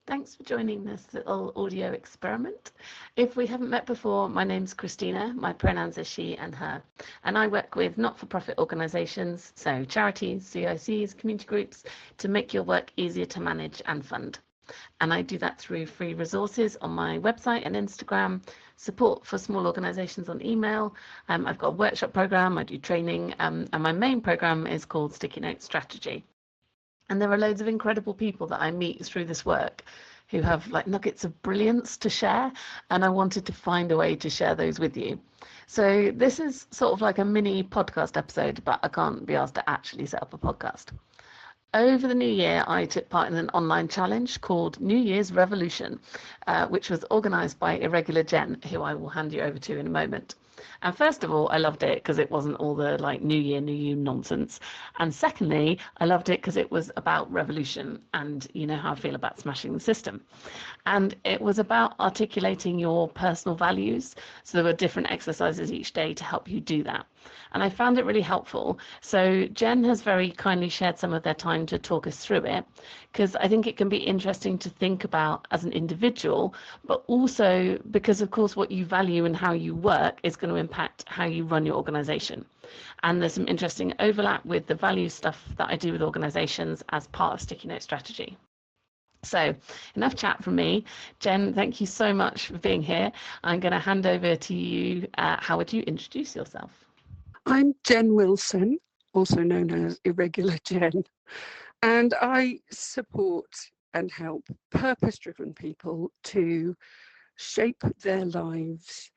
Thanks for joining this little audio experiment. If we haven't met before, my name's Christina, my pronouns are she and her, and I work with not-for-profit organisations, so charities, CICs, community groups, to make your work easier to manage and fund. And I do that through free resources on my website and Instagram, support for small organisations on email. I've got a workshop programme, I do training, and my main programme is called Sticky Note Strategy. And there are loads of incredible people that I meet through this work who have like nuggets of brilliance to share, and I wanted to find a way to share those with you. So this is sort of like a mini podcast episode, but I can't be asked to actually set up a podcast. Over the new year, I took part in an online challenge called New Year's Revolution, which was organised by Irregular Jenn, who I will hand you over to in a moment. And first of all, I loved it because it wasn't all the like New Year, New You nonsense. And secondly, I loved it because it was about revolution, and you know how I feel about smashing the system. And it was about articulating your personal values. So there were different exercises each day to help you do that. And I found it really helpful. So Jen has very kindly shared some of their time to talk us through it, because I think it can be interesting to think about as an individual, but also because, of course, what you value and how you work is going to impact how you run your organisation. And there's some interesting overlap with the value stuff that I do with organisations as part of Sticky Note Strategy. So enough chat from me. Jen, thank you so much for being here. I'm going to hand over to you. How would you introduce yourself? I'm Jen Wilson, also known as Irregular Jenn, and I support and help purpose-driven people to shape their lives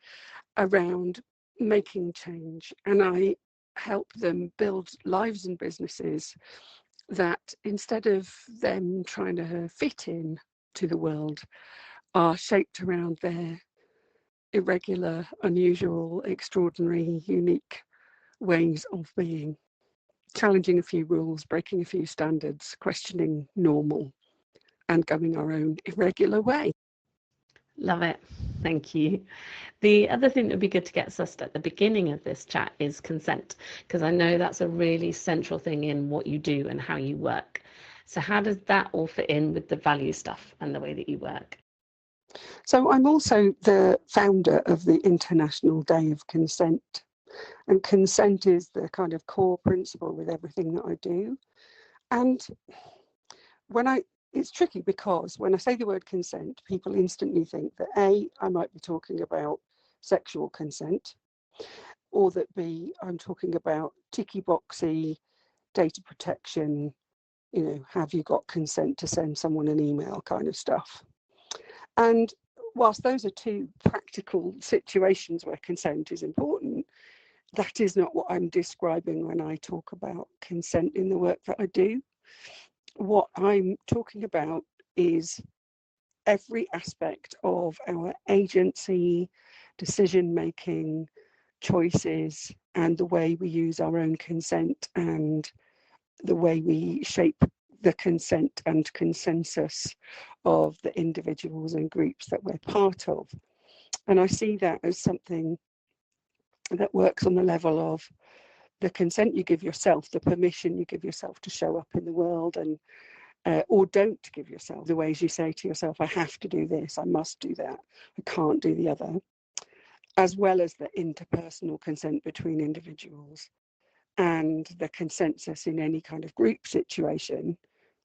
around making change. And I help them build lives and businesses that, instead of them trying to fit in to the world, are shaped around their irregular, unusual, extraordinary, unique ways of being, challenging a few rules, breaking a few standards, questioning normal, and going our own irregular way. Love it. Thank you. The other thing that would be good to get sussed at the beginning of this chat is consent, because I know that's a really central thing in what you do and how you work. So how does that all fit in with the value stuff and the way that you work? So I'm also the founder of the International Day of Consent. And consent is the kind of core principle with everything that I do. And it's tricky because when I say the word consent, people instantly think that A, I might be talking about sexual consent, or that B, I'm talking about ticky boxy data protection, have you got consent to send someone an email kind of stuff. And whilst those are two practical situations where consent is important, that is not what I'm describing when I talk about consent in the work that I do. What I'm talking about is every aspect of our agency, decision-making, choices, and the way we use our own consent and the way we shape the consent and consensus of the individuals and groups that we're part of. And I see that as something that works on the level of the consent you give yourself, the permission you give yourself to show up in the world, and or don't give yourself, the ways you say to yourself, I have to do this, I must do that, I can't do the other, as well as the interpersonal consent between individuals and the consensus in any kind of group situation,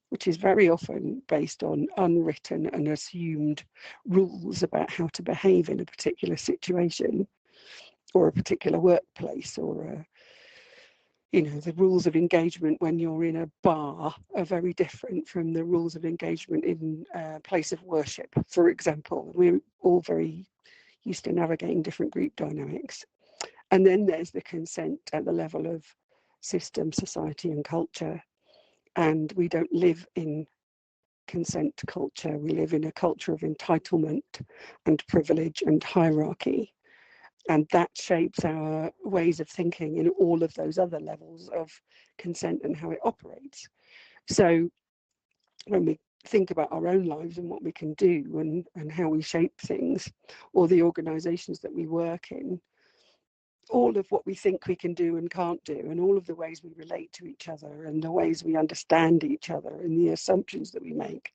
which is very often based on unwritten and assumed rules about how to behave in a particular situation, or a particular workplace, or the rules of engagement when you're in a bar are very different from the rules of engagement in a place of worship, for example. We're all very used to navigating different group dynamics. And then there's the consent at the level of system, society, and culture. And we don't live in consent culture. We live in a culture of entitlement and privilege and hierarchy. And that shapes our ways of thinking in all of those other levels of consent and how it operates. So when we think about our own lives and what we can do and how we shape things, or the organisations that we work in, all of what we think we can do and can't do, and all of the ways we relate to each other and the ways we understand each other and the assumptions that we make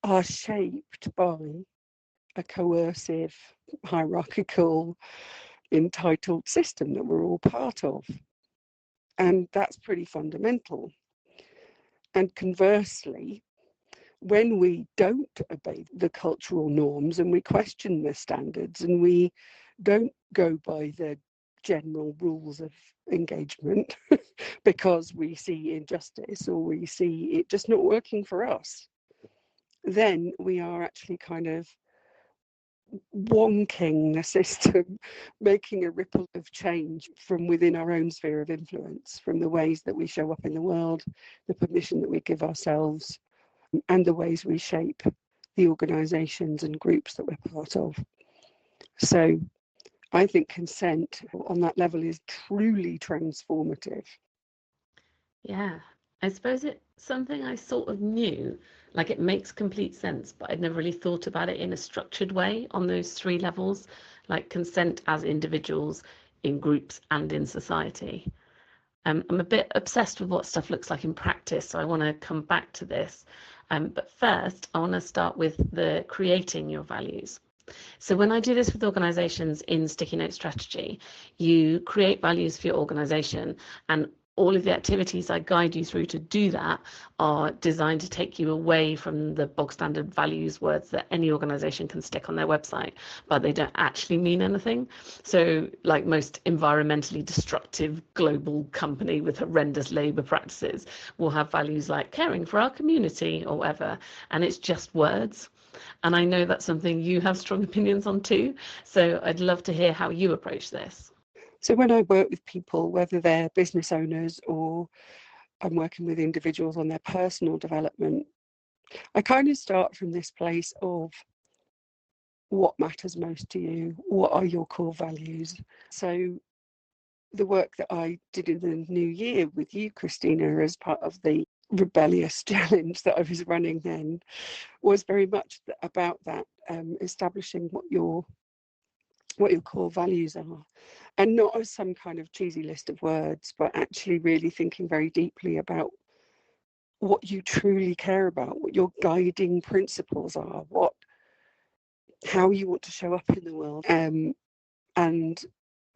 are shaped by a coercive, hierarchical, entitled system that we're all part of. And that's pretty fundamental. And conversely, when we don't obey the cultural norms and we question the standards and we don't go by the general rules of engagement because we see injustice or we see it just not working for us, then we are actually kind of wonking the system, making a ripple of change from within our own sphere of influence, from the ways that we show up in the world, the permission that we give ourselves, and the ways we shape the organisations and groups that we're part of. So I think consent on that level is truly transformative. Yeah, I suppose it's something I sort of knew, like it makes complete sense, but I'd never really thought about it in a structured way on those three levels, like consent as individuals, in groups, and in society. I'm a bit obsessed with what stuff looks like in practice, so I want to come back to this. But first, I want to start with the creating your values. So when I do this with organizations in Sticky Note Strategy, you create values for your organization, and all of the activities I guide you through to do that are designed to take you away from the bog standard values words that any organization can stick on their website, but they don't actually mean anything. So like most environmentally destructive global company with horrendous labor practices will have values like caring for our community or whatever, and it's just words. And I know that's something you have strong opinions on too. So I'd love to hear how you approach this. So when I work with people, whether they're business owners or I'm working with individuals on their personal development, I kind of start from this place of what matters most to you, what are your core values. So the work that I did in the new year with you, Christina, as part of the rebellious challenge that I was running then, was very much about that, establishing what your core values are, and not as some kind of cheesy list of words, but actually really thinking very deeply about what you truly care about, what your guiding principles are, how you want to show up in the world. And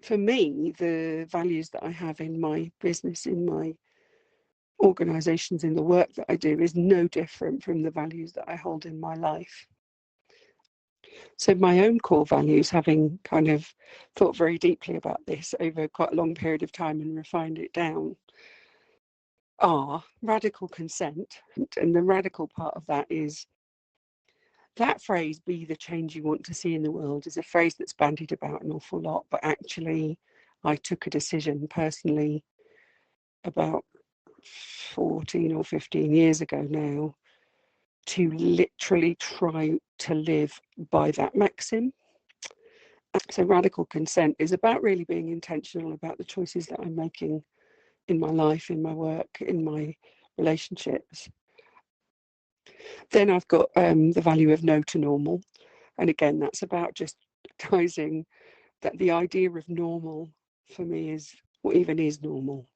for me, the values that I have in my business, in my organizations, in the work that I do, is no different from the values that I hold in my life. So my own core values, having kind of thought very deeply about this over quite a long period of time and refined it down, are radical consent. And the radical part of that is that phrase, be the change you want to see in the world, is a phrase that's bandied about an awful lot. But actually, I took a decision personally about 14 or 15 years ago now to literally try to live by that maxim. So radical consent is about really being intentional about the choices that I'm making in my life, in my work, in my relationships. Then I've got the value of no to normal. And again, that's about just recognizing that the idea of normal for me is what even is normal.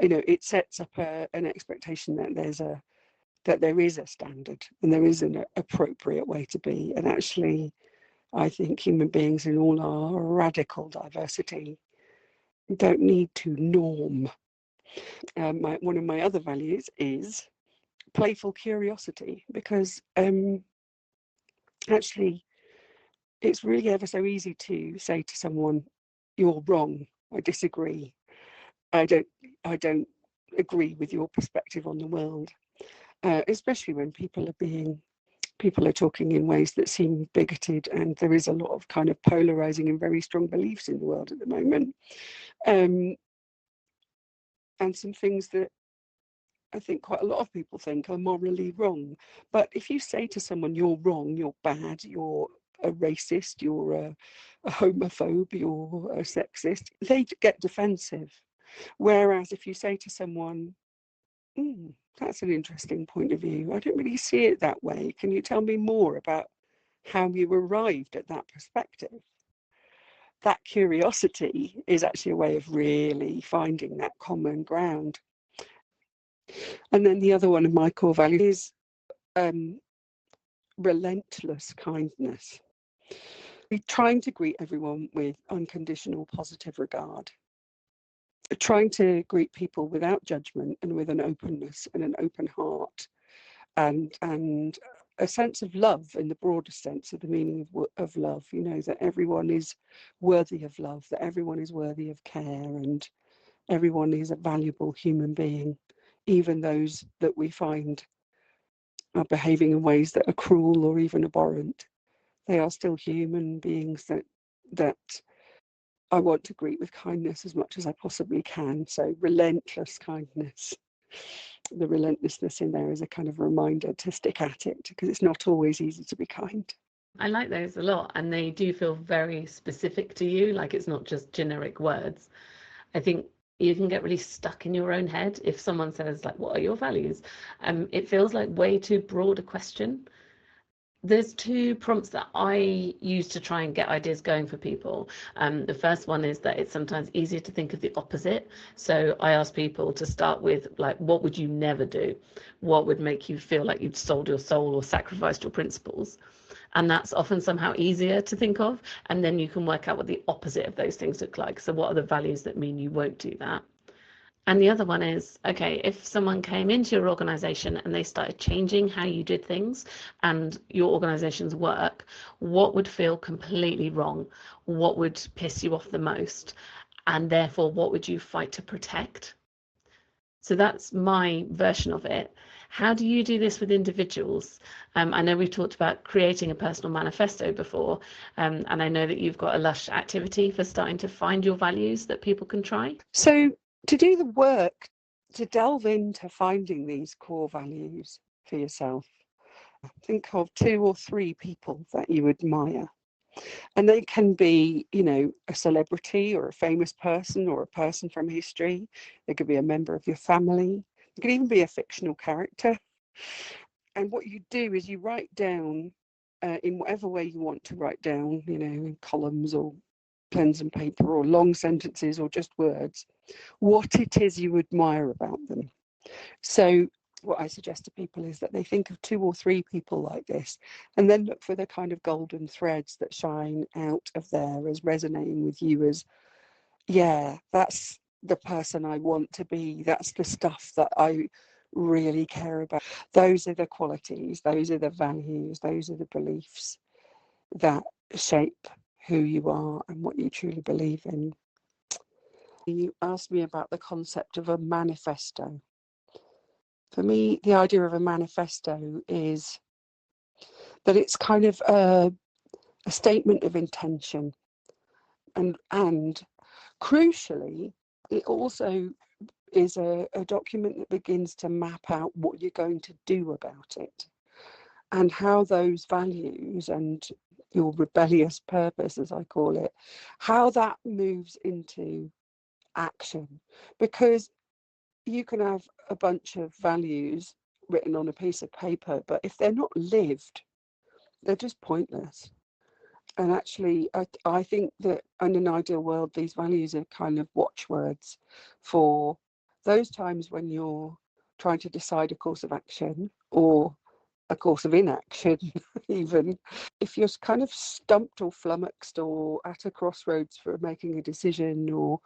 You know, it sets up an expectation that there is a standard and there is an appropriate way to be. And actually, I think human beings in all our radical diversity don't need to norm. One of my other values is playful curiosity, because actually it's really ever so easy to say to someone, you're wrong, I disagree, I don't agree with your perspective on the world, especially when people are talking in ways that seem bigoted, and there is a lot of kind of polarizing and very strong beliefs in the world at the moment, and some things that I think quite a lot of people think are morally wrong. But if you say to someone, you're wrong, you're bad, you're a racist, you're a homophobe, you're a sexist, they get defensive. Whereas if you say to someone, that's an interesting point of view, I don't really see it that way, can you tell me more about how you arrived at that perspective? that curiosity is actually a way of really finding that common ground. And then the other one of my core values is relentless kindness. We're trying to greet everyone with unconditional positive regard, trying to greet people without judgment and with an openness and an open heart, and a sense of love in the broadest sense of the meaning of love, you know, that everyone is worthy of love, that everyone is worthy of care, and everyone is a valuable human being, even those that we find are behaving in ways that are cruel or even abhorrent. They are still human beings that I want to greet with kindness as much as I possibly can. So relentless kindness. The relentlessness in there is a kind of reminder to stick at it, because it's not always easy to be kind. I like those a lot, and they do feel very specific to you, like it's not just generic words. I think you can get really stuck in your own head if someone says, like, what are your values? It feels like way too broad a question. There's two prompts that I use to try and get ideas going for people. The first one is that it's sometimes easier to think of the opposite. So I ask people to start with, like, what would you never do? What would make you feel like you'd sold your soul or sacrificed your principles? And that's often somehow easier to think of. And then you can work out what the opposite of those things look like. So what are the values that mean you won't do that? And the other one is, okay, if someone came into your organization and they started changing how you did things and your organization's work, what would feel completely wrong? What would piss you off the most? And therefore, what would you fight to protect? So that's my version of it. How do you do this with individuals? I know we've talked about creating a personal manifesto before, and I know that you've got a lush activity for starting to find your values that people can try. So to do the work, to delve into finding these core values for yourself, think of 2 or 3 people that you admire. And they can be, you know, a celebrity or a famous person or a person from history. They could be a member of your family. It could even be a fictional character. And what you do is you write down, in whatever way you want to write down, you know, in columns or pens and paper or long sentences or just words, what it is you admire about them. So what I suggest to people is that they think of 2 or 3 people like this, and then look for the kind of golden threads that shine out of there as resonating with you as, yeah, that's the person I want to be. That's the stuff that I really care about. Those are the qualities, those are the values, those are the beliefs that shape who you are and what you truly believe in. You asked me about the concept of a manifesto. For me, the idea of a manifesto is that it's kind of a statement of intention, and crucially, it also is a document that begins to map out what you're going to do about it, and how those values and your rebellious purpose, as I call it, how that moves into action. Because you can have a bunch of values written on a piece of paper, but if they're not lived, they're just pointless. And actually, I think that in an ideal world, these values are kind of watchwords for those times when you're trying to decide a course of action or a course of inaction, even. If you're kind of stumped or flummoxed or at a crossroads for making a decision or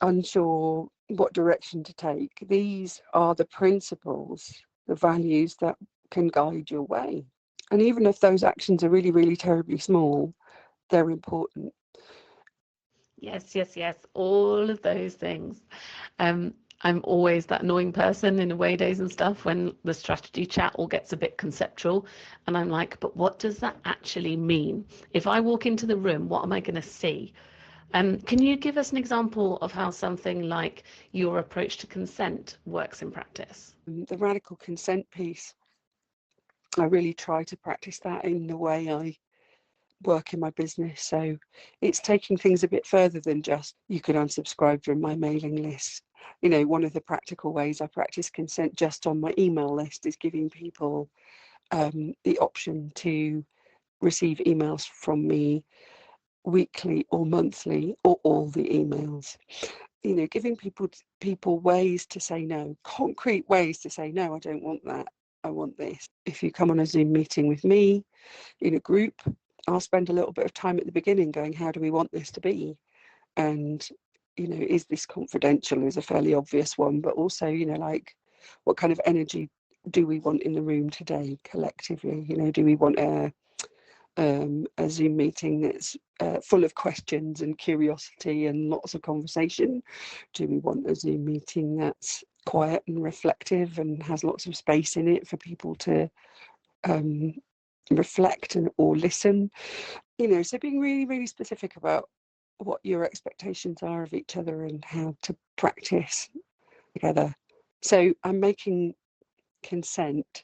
unsure what direction to take, these are the principles, the values that can guide your way. And even if those actions are really, really terribly small, they're important. Yes, yes, yes, all of those things. I'm always that annoying person in away days and stuff when the strategy chat all gets a bit conceptual. And I'm like, but what does that actually mean? If I walk into the room, what am I going to see? Can you give us an example of how something like your approach to consent works in practice? The radical consent piece, I really try to practice that in the way I work in my business. So it's taking things a bit further than just you could unsubscribe from my mailing list. You know, one of the practical ways I practice consent just on my email list is giving people the option to receive emails from me weekly or monthly or all the emails. Giving people ways to say no, concrete ways to say no, I don't want that, I want this. If you come on a Zoom meeting with me in a group, I'll spend a little bit of time at the beginning going, how do we want this to be? And is this confidential is a fairly obvious one, but also like, what kind of energy do we want in the room today collectively? Do we want a Zoom meeting that's full of questions and curiosity and lots of conversation? Do we want a Zoom meeting that's quiet and reflective and has lots of space in it for people to reflect or listen? So being really, really specific about what your expectations are of each other and how to practice together. So I'm making consent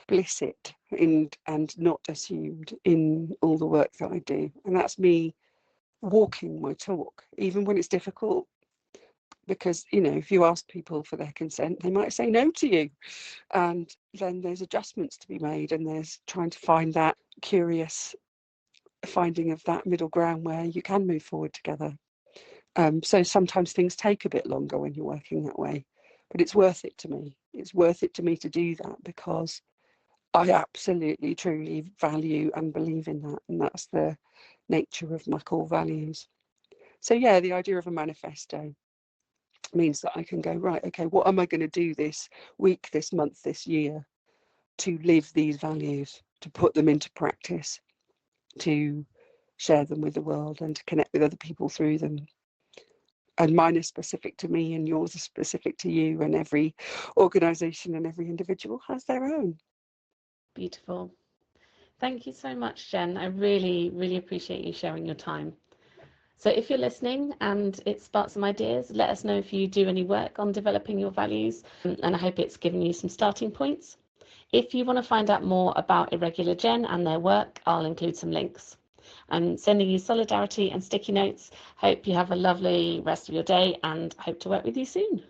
explicit and not assumed in all the work that I do. And that's me walking my talk, even when it's difficult. Because, if you ask people for their consent, they might say no to you. And then there's adjustments to be made, and there's trying to find that curious finding of that middle ground where you can move forward together. So sometimes things take a bit longer when you're working that way, but it's worth it to me. It's worth it to me to do that because I absolutely, truly value and believe in that. And that's the nature of my core values. So yeah, the idea of a manifesto means that I can go, right, okay, what am I going to do this week, this month, this year to live these values, to put them into practice, to share them with the world and to connect with other people through them. And mine is specific to me and yours is specific to you, and every organisation and every individual has their own. Beautiful. Thank you so much, Jen. I really, really appreciate you sharing your time. So if you're listening and it sparks some ideas, let us know if you do any work on developing your values, and I hope it's given you some starting points. If you want to find out more about Irregular Jenn and their work, I'll include some links. I'm sending you solidarity and sticky notes. Hope you have a lovely rest of your day and hope to work with you soon.